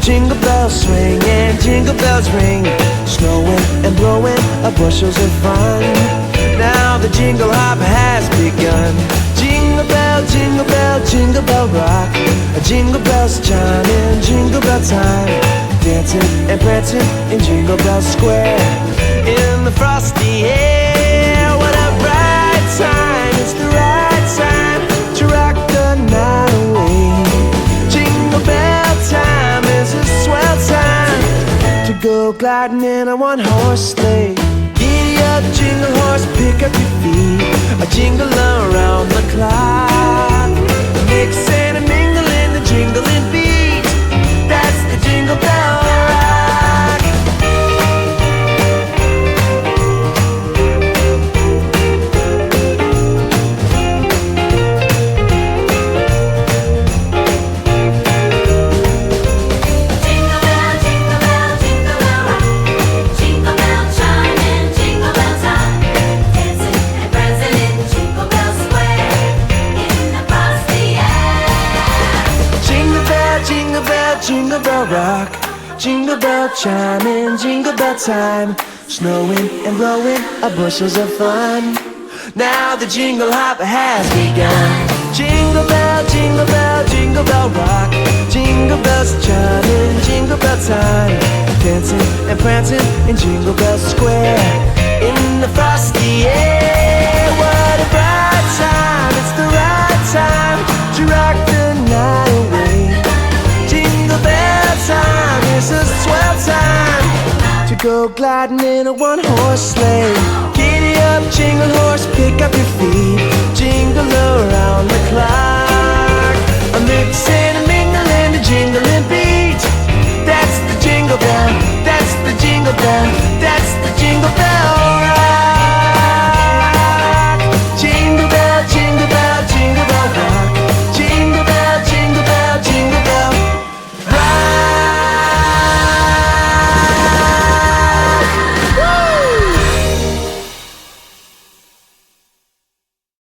jingle bells swing and jingle bells ring, snowing and blowing bushels of fun. Now the jingle hop has begun. Jingle bell, jingle bell, jingle bell rock. Jingle bells chime in jingle bell time, dancing and prancing in Jingle Bell Square. In the frosty air, what a bright time. It's the right time to rock the night away. Jingle bell time is a swell time to go gliding in a one-horse sleigh. Giddy up, jingle horse, pick up your feet, a jingle around the clock. Mixing and mingling the jingling beat, that's the Jingle Bell Rock. Jingle bell, jingle bell, jingle bell rock. Jingle bell chime in jingle bell time, dancing and prancing in Jingle Bell Square, in the frosty air. Jingle bell, jingle bell, jingle bell rock. Jingle bell chime in jingle bell time, snowing and blowing bushels of fun. Now the jingle hop has begun. Jingle bell, jingle bell, jingle bell rock. Jingle bells chime in jingle bell time, dancing and prancing in Jingle Bell Square, in the frosty air. What a bright time, it's the right time to rock the night away. Jingle bell time is a swell time to go gliding in a one-horse sleigh.